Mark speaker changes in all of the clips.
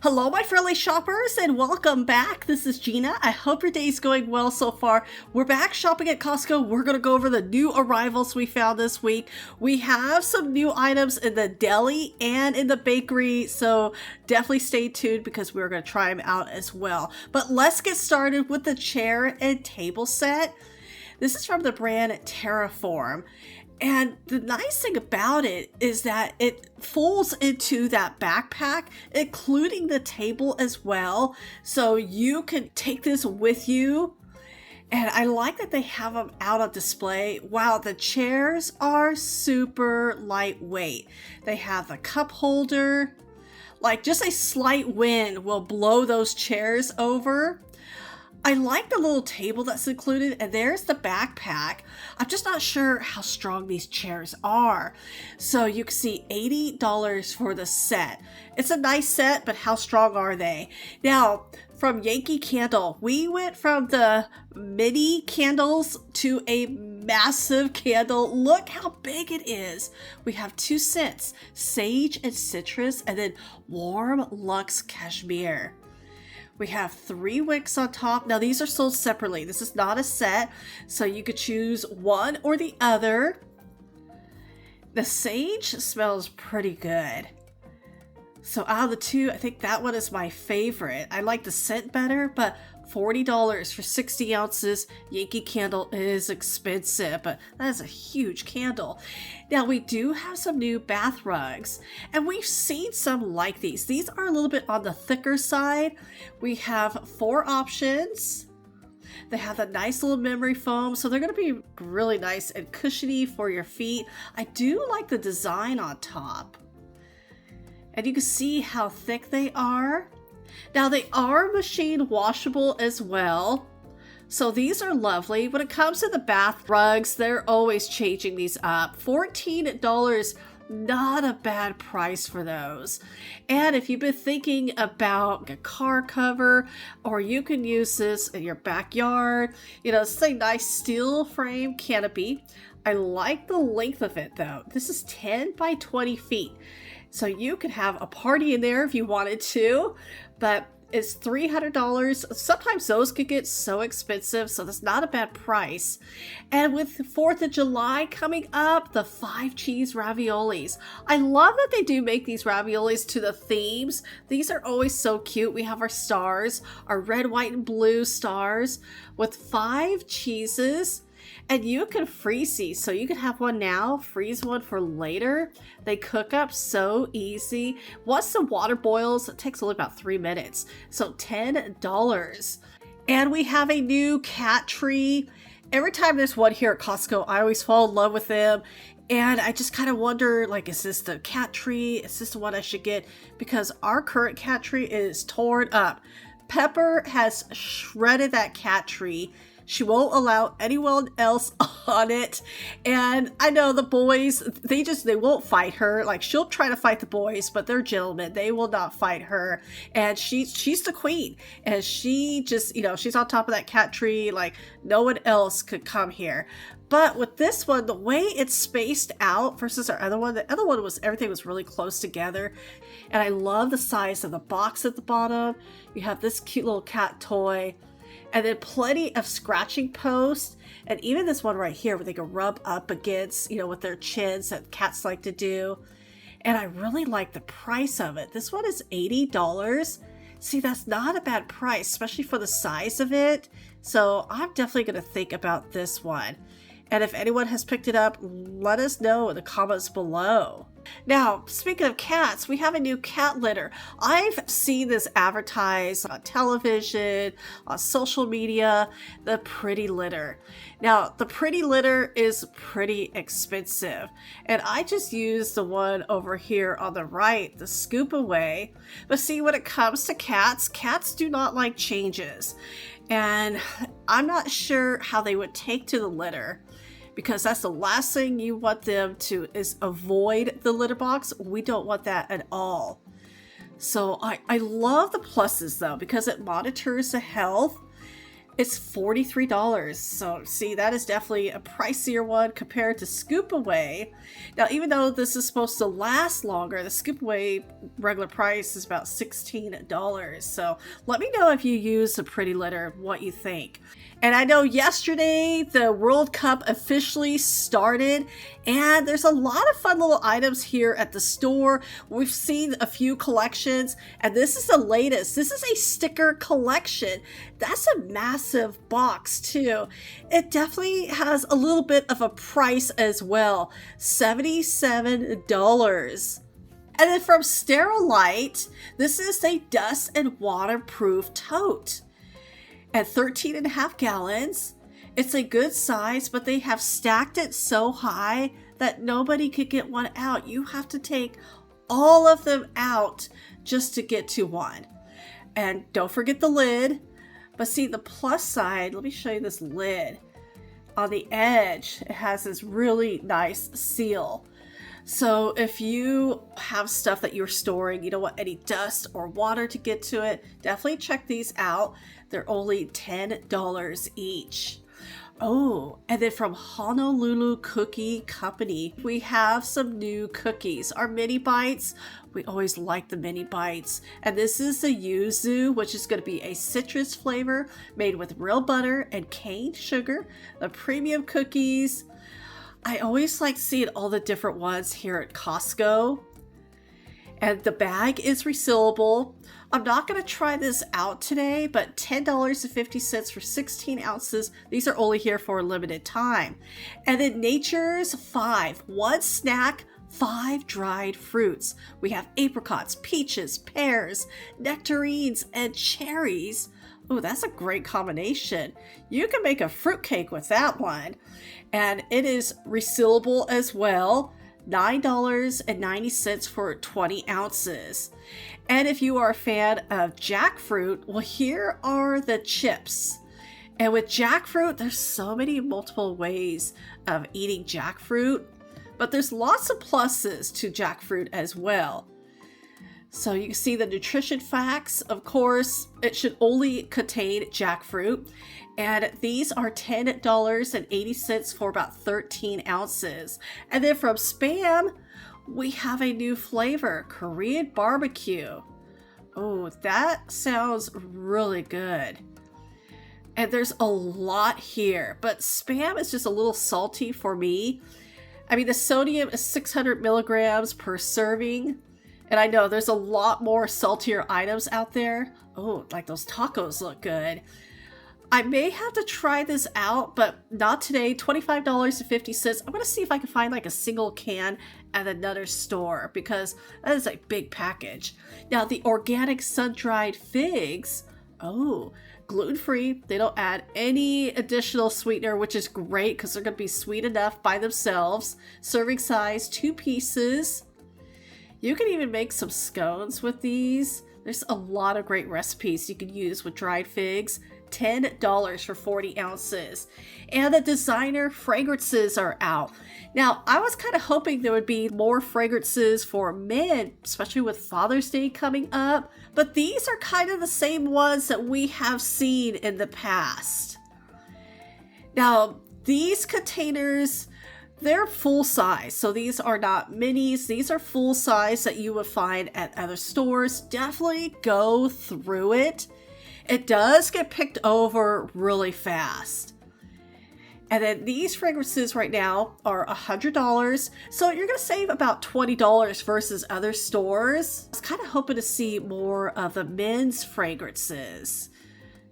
Speaker 1: Hello, my friendly shoppers, and welcome back. This is Gina. I hope your day's going well so far. We're back shopping at Costco. We're going to go over the new arrivals we found this week. We have some new items in the deli and in the bakery, so definitely stay tuned because we're going to try them out as well. But let's get started with the chair and table set. This is from the brand Terraform. And the nice thing about it is that it folds into that backpack, including the table as well. So you can take this with you. And I like that they have them out on display. Wow, the chairs are super lightweight. They have the cup holder. Like just a slight wind will blow those chairs over. I like the little table that's included, and there's the backpack. I'm just not sure how strong these chairs are. So you can see $80 for the set. It's a nice set, but how strong are they? Now, from Yankee Candle, we went from the mini candles to a massive candle. Look how big it is. We have two scents, sage and citrus, and then warm luxe cashmere. We have 3 wicks on top. Now these are sold separately. This is not a set, so you could choose one or the other. The sage smells pretty good. So out of the two, I think that one is my favorite. I like the scent better, but $40 for 60 ounces. Yankee Candle is expensive, but that is a huge candle. Now we do have some new bath rugs, and we've seen some like these. These are a little bit on the thicker side. We have 4 options. They have a nice little memory foam, so they're going to be really nice and cushiony for your feet. I do like the design on top. And you can see how thick they are. Now they are machine washable as well. So these are lovely. When it comes to the bath rugs, they're always changing these up. $14, not a bad price for those. And if you've been thinking about a car cover, or you can use this in your backyard, it's a nice steel frame canopy. I like the length of it though. This is 10 by 20 feet. So you could have a party in there if you wanted to, but it's $300. Sometimes those could get so expensive, so that's not a bad price. And with 4th of July coming up, the 5 cheese raviolis. I love that they do make these raviolis to the themes. These are always so cute. We have our stars, our red, white, and blue stars with 5 cheeses. And you can freeze these, so you can have one now, freeze one for later. They cook up so easy. Once the water boils, it takes only about 3 minutes. So $10. And we have a new cat tree. Every time there's one here at Costco, I always fall in love with them. And I just kind of wonder, is this the cat tree? Is this the one I should get? Because our current cat tree is torn up. Pepper has shredded that cat tree. She won't allow anyone else on it. And I know the boys, they won't fight her. She'll try to fight the boys, but they're gentlemen. They will not fight her. And she's the queen. And she just, she's on top of that cat tree. No one else could come here. But with this one, the way it's spaced out versus our other one, the other one everything was really close together. And I love the size of the box at the bottom. You have this cute little cat toy. And then plenty of scratching posts. And even this one right here where they can rub up against, with their chins that cats like to do. And I really like the price of it. This one is $80. See, that's not a bad price, especially for the size of it. So I'm definitely going to think about this one. And if anyone has picked it up, let us know in the comments below. Now, speaking of cats, we have a new cat litter. I've seen this advertised on television, on social media, the pretty litter. Now, the pretty litter is pretty expensive. And I just used the one over here on the right, the scoop away. But see, when it comes to cats, cats do not like changes. And I'm not sure how they would take to the litter, because that's the last thing you want them to is avoid the litter box. We don't want that at all. So I love the pluses though, because it monitors the health. It's $43. So see, that is definitely a pricier one compared to Scoop Away. Now, even though this is supposed to last longer, the Scoop Away regular price is about $16. So let me know if you use the Pretty Litter, what you think. And I know yesterday the World Cup officially started, and there's a lot of fun little items here at the store. We've seen a few collections, and this is the latest. This is a sticker collection. That's a massive box too. It definitely has a little bit of a price as well, $77. And then from Sterilite, this is a dust and waterproof tote. At 13.5 gallons, it's a good size, but they have stacked it so high that nobody could get one out. You have to take all of them out just to get to one. And don't forget the lid. But see, the plus side, let me show you this lid. On the edge, it has this really nice seal. So if you have stuff that you're storing, you don't want any dust or water to get to it, definitely check these out. They're only $10 each. Oh, and then from Honolulu Cookie Company, we have some new cookies. Our mini bites, we always like the mini bites. And this is the yuzu, which is going to be a citrus flavor made with real butter and cane sugar. The premium cookies. I always like seeing all the different ones here at Costco. And the bag is resealable. I'm not going to try this out today, but $10.50 for 16 ounces. These are only here for a limited time. And then Nature's 5, one snack, 5 dried fruits. We have apricots, peaches, pears, nectarines, and cherries. Oh, that's a great combination. You can make a fruitcake with that one. And it is resealable as well. $9.90 for 20 ounces. And if you are a fan of jackfruit, well, here are the chips. And with jackfruit, there's so many multiple ways of eating jackfruit, but there's lots of pluses to jackfruit as well. So you can see the nutrition facts. Of course, it should only contain jackfruit. And these are $10.80 for about 13 ounces. And then from Spam, we have a new flavor, Korean barbecue. Oh, that sounds really good. And there's a lot here, but Spam is just a little salty for me. I mean, the sodium is 600 milligrams per serving. And I know there's a lot more saltier items out there. Oh, like those tacos look good. I may have to try this out, but not today. $25.50. I'm going to see if I can find like a single can at another store because that is a big package. Now, the organic sun-dried figs, oh, gluten-free. They don't add any additional sweetener, which is great because they're going to be sweet enough by themselves. Serving size, 2 pieces. You can even make some scones with these. There's a lot of great recipes you can use with dried figs. $10 for 40 ounces. And the designer fragrances are out. Now, I was kind of hoping there would be more fragrances for men, especially with Father's Day coming up. But these are kind of the same ones that we have seen in the past. Now, these containers, they're full size, so these are not minis. These are full size that you would find at other stores. Definitely go through it. It does get picked over really fast. And then these fragrances right now are $100, so you're going to save about $20 versus other stores. I was kind of hoping to see more of the men's fragrances,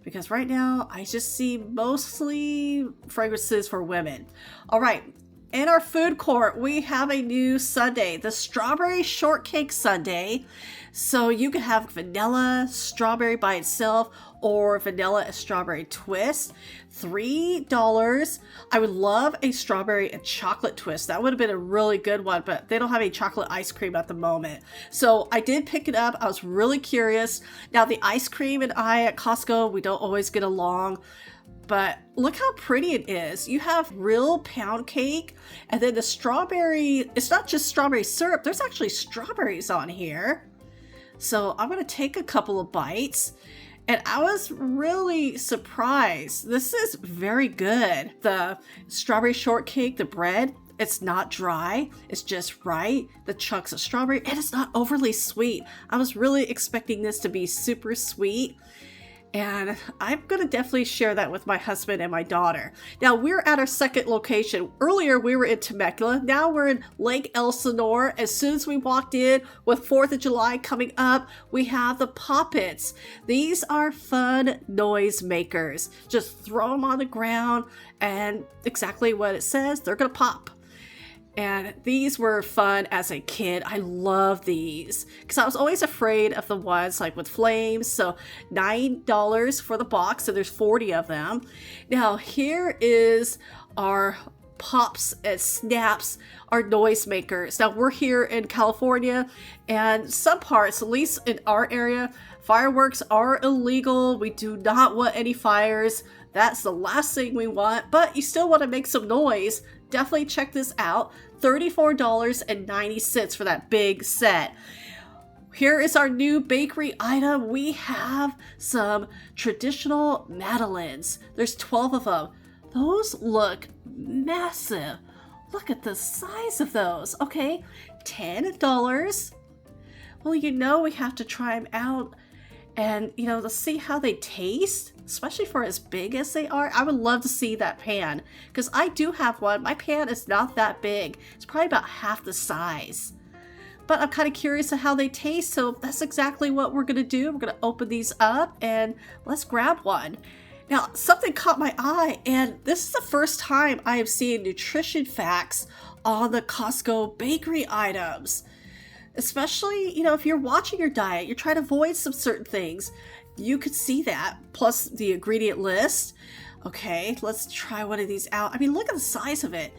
Speaker 1: because right now I just see mostly fragrances for women. All right. In our food court, we have a new sundae, the strawberry shortcake sundae. So you can have vanilla strawberry by itself or vanilla and strawberry twist. $3. I would love a strawberry and chocolate twist. That would have been a really good one, but they don't have any chocolate ice cream at the moment. So I did pick it up. I was really curious. Now, the ice cream and I at Costco, we don't always get along. But look how pretty it is. You have real pound cake, and then the strawberry, it's not just strawberry syrup, there's actually strawberries on here. So I'm going to take a couple of bites, And I was really surprised. This is very good. The strawberry shortcake, the bread, it's not dry. It's just right. The chunks of strawberry, and it's not overly sweet. I was really expecting this to be super sweet. And I'm going to definitely share that with my husband and my daughter. Now, we're at our second location. Earlier, we were in Temecula. Now we're in Lake Elsinore. As soon as we walked in, with 4th of July coming up, we have the Poppets. These are fun noise makers. Just throw them on the ground, and exactly what it says, they're going to pop. And these were fun as a kid. I love these because I was always afraid of the ones like with flames. So $9 for the box. So there's 40 of them. Now here is our pops and snaps, our noise makers. Now we're here in California, and some parts, at least in our area, fireworks are illegal. We do not want any fires. That's the last thing we want, but you still want to make some noise. Definitely check this out. $34.90 for that big set. Here is our new bakery item. We have some traditional madeleines. There's 12 of them. Those look massive. Look at the size of those. Okay, $10. Well, you know we have to try them out and, you know, to see how they taste, especially for as big as they are. I would love to see that pan because I do have one. My pan is not that big. It's probably about half the size. But I'm kind of curious of how they taste, so that's exactly what we're going to do. We're going to open these up and let's grab one. Now, something caught my eye, and this is the first time I have seen nutrition facts on the Costco bakery items. Especially, you know, if you're watching your diet, you're trying to avoid some certain things, you could see that, plus the ingredient list. Okay, let's try one of these out. I mean, look at the size of it.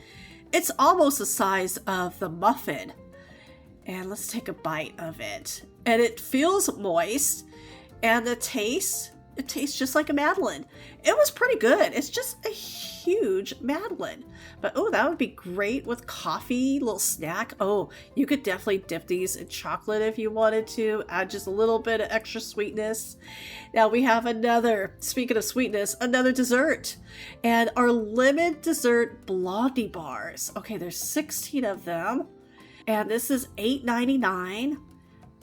Speaker 1: It's almost the size of the muffin. And let's take a bite of it. And it feels moist, and the taste, it tastes just like a Madeleine. It was pretty good. It's just a huge Madeleine. But oh, that would be great with coffee, little snack. Oh, you could definitely dip these in chocolate if you wanted to. Add just a little bit of extra sweetness. Now we have another, speaking of sweetness, another dessert. And our lemon dessert blondie bars. Okay, there's 16 of them. And this is $8.99.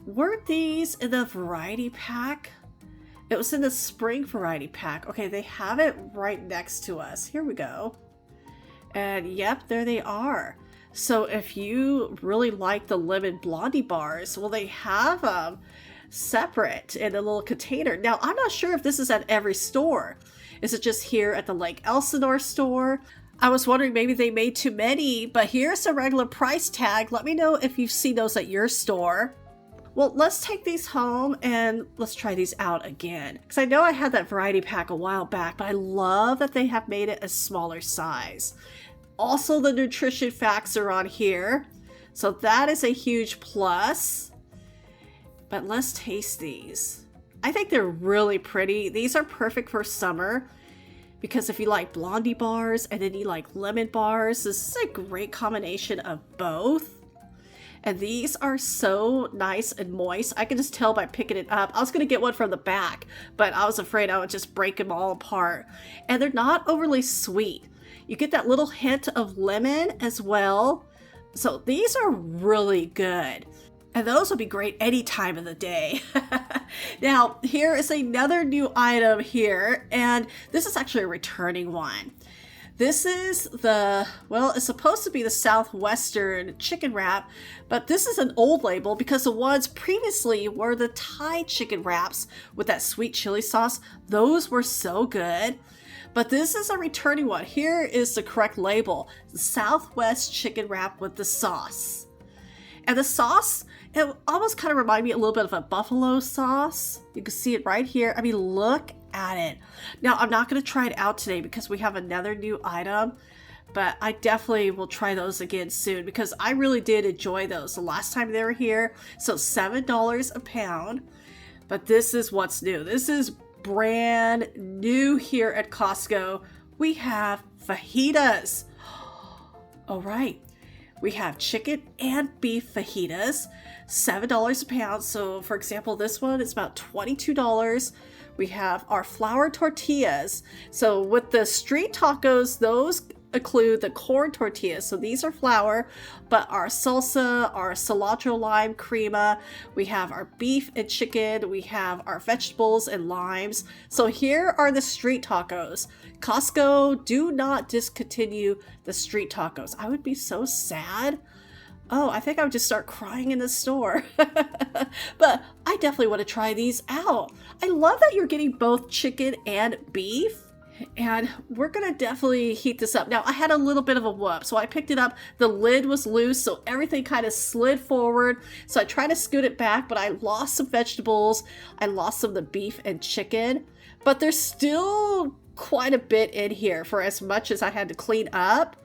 Speaker 1: Weren't these in the variety pack? It was in the spring variety pack. Okay, they have it right next to us. Here we go. And yep, there they are. So if you really like the lemon blondie bars, well, they have them separate in a little container. Now, I'm not sure if this is at every store. Is it just here at the Lake Elsinore store? I was wondering maybe they made too many, but here's the regular price tag. Let me know if you've seen those at your store. Well, let's take these home and let's try these out again. Because I know I had that variety pack a while back, but I love that they have made it a smaller size. Also, the nutrition facts are on here. So that is a huge plus. But let's taste these. I think they're really pretty. These are perfect for summer. Because if you like blondie bars and then you like lemon bars, this is a great combination of both. And these are so nice and moist. I can just tell by picking it up. I was going to get one from the back, but I was afraid I would just break them all apart. And they're not overly sweet. You get that little hint of lemon as well. So these are really good. And those would be great any time of the day. Now, here is another new item here. And this is actually a returning one. This is the, well, it's supposed to be the Southwestern chicken wrap, but this is an old label because the ones previously were the Thai chicken wraps with that sweet chili sauce. Those were so good. But this is a returning one. Here is the correct label, the Southwest chicken wrap with the sauce. And the sauce, it almost kind of reminded me a little bit of a buffalo sauce. You can see it right here. I mean, look at it. Now, I'm not going to try it out today because we have another new item, but I definitely will try those again soon because I really did enjoy those the last time they were here. So $7 a pound, but this is what's new. This is brand new here at Costco. We have fajitas. All right. We have chicken and beef fajitas, $7 a pound. So for example, this one is about $22. We have our flour tortillas. So with the street tacos, those include the corn tortillas. So these are flour, but our salsa, our cilantro lime crema, we have our beef and chicken, we have our vegetables and limes. So here are the street tacos. Costco, do not discontinue the street tacos. I would be so sad. Oh, I think I would just start crying in the store. But I definitely want to try these out. I love that you're getting both chicken and beef. And we're going to definitely heat this up. Now, I had a little bit of a whoop, so I picked it up. The lid was loose, so everything kind of slid forward. So I tried to scoot it back, but I lost some vegetables. I lost some of the beef and chicken. But there's still quite a bit in here for as much as I had to clean up.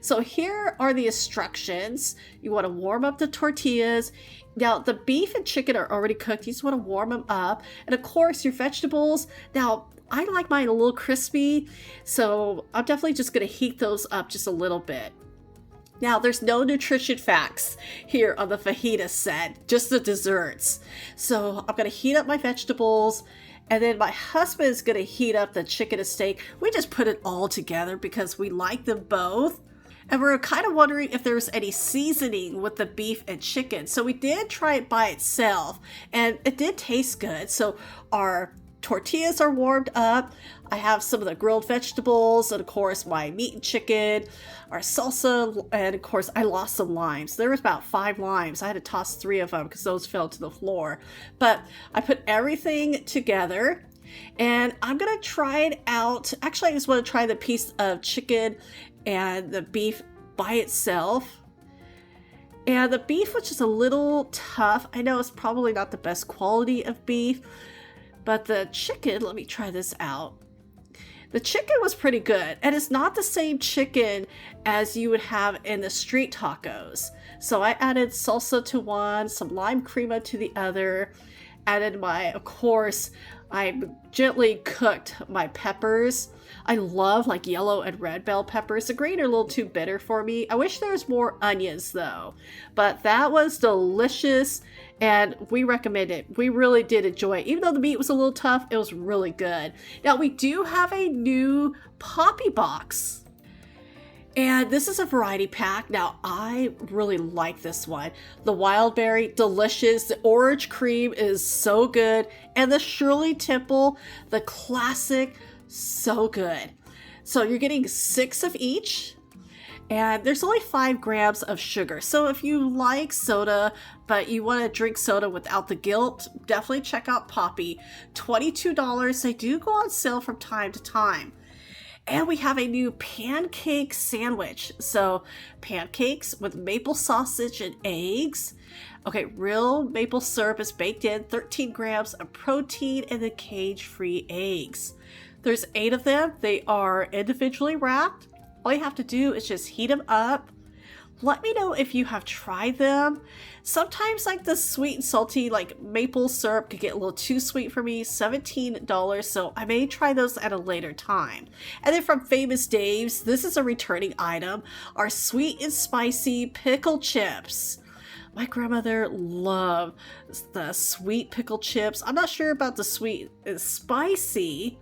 Speaker 1: So here are the instructions. You want to warm up the tortillas. Now, the beef and chicken are already cooked. You just want to warm them up. And of course, your vegetables. Now, I like mine a little crispy, so I'm definitely just going to heat those up just a little bit. Now, there's no nutrition facts here on the fajita set, just the desserts. So I'm going to heat up my vegetables, and then my husband is going to heat up the chicken and steak. We just put it all together because we like them both. And we're kind of wondering if there's any seasoning with the beef and chicken. So we did try it by itself, and it did taste good. So our tortillas are warmed up. I have some of the grilled vegetables, and of course my meat and chicken, our salsa, and of course I lost some limes. There was about 5 limes. I had to toss 3 of them because those fell to the floor. But I put everything together, and I'm gonna try it out. Actually, I just want to try the piece of chicken and the beef by itself. And the beef was just a little tough. I know it's probably not the best quality of beef, but the chicken, let me try this out. The chicken was pretty good, and it's not the same chicken as you would have in the street tacos. So I added salsa to one, some lime crema to the other, added of course, I gently cooked my peppers. I love like yellow and red bell peppers. The green are a little too bitter for me. I wish there was more onions though, but that was delicious. And we recommend it. We really did enjoy it. Even though the meat was a little tough, it was really good. Now, we do have a new Poppy box. And this is a variety pack. Now, I really like this one. The wild berry, delicious. The orange cream is so good. And the Shirley Temple, the classic, so good. So you're getting 6 of each. And there's only 5 grams of sugar. So if you like soda, but you want to drink soda without the guilt, definitely check out Poppy. $22. They do go on sale from time to time. And we have a new pancake sandwich. So pancakes with maple sausage and eggs. Okay, real maple syrup is baked in, 13 grams of protein, and the cage-free eggs. There's 8 of them. They are individually wrapped. All you have to do is just heat them up. Let me know if you have tried them. Sometimes like the sweet and salty like maple syrup could get a little too sweet for me. $17, so I may try those at a later time. And then from Famous Dave's, this is a returning item, our sweet and spicy pickle chips. My grandmother loved the sweet pickle chips. I'm not sure about the sweet and spicy.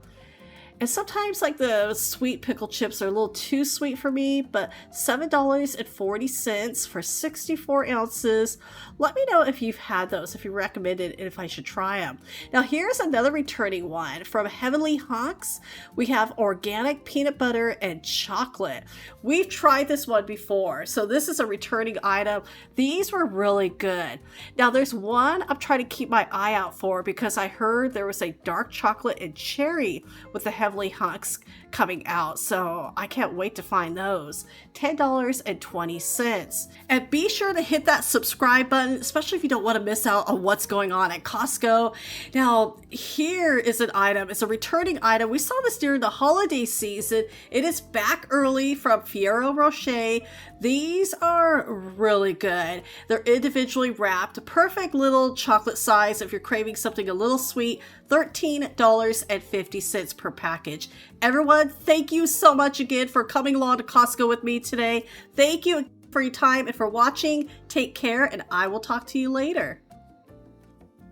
Speaker 1: And sometimes like the sweet pickle chips are a little too sweet for me, but $7.40 for 64 ounces. Let me know if you've had those, if you recommend it, and if I should try them. Now here's another returning one from Heavenly Hunks. We have organic peanut butter and chocolate. We've tried this one before, so this is a returning item. These were really good. Now there's one I'm trying to keep my eye out for because I heard there was a dark chocolate and cherry with the Heavenly Hunks coming out, so I can't wait to find those. $10.20. And be sure to hit that subscribe button, especially if you don't want to miss out on what's going on at Costco. Now, here is an item. It's a returning item. We saw this during the holiday season. It is back early from Ferrero Rocher. These are really good. They're individually wrapped. Perfect little chocolate size if you're craving something a little sweet. $13.50 per package. Everyone, thank you so much again for coming along to Costco with me today. Thank you for your time and for watching. Take care, and I will talk to you later.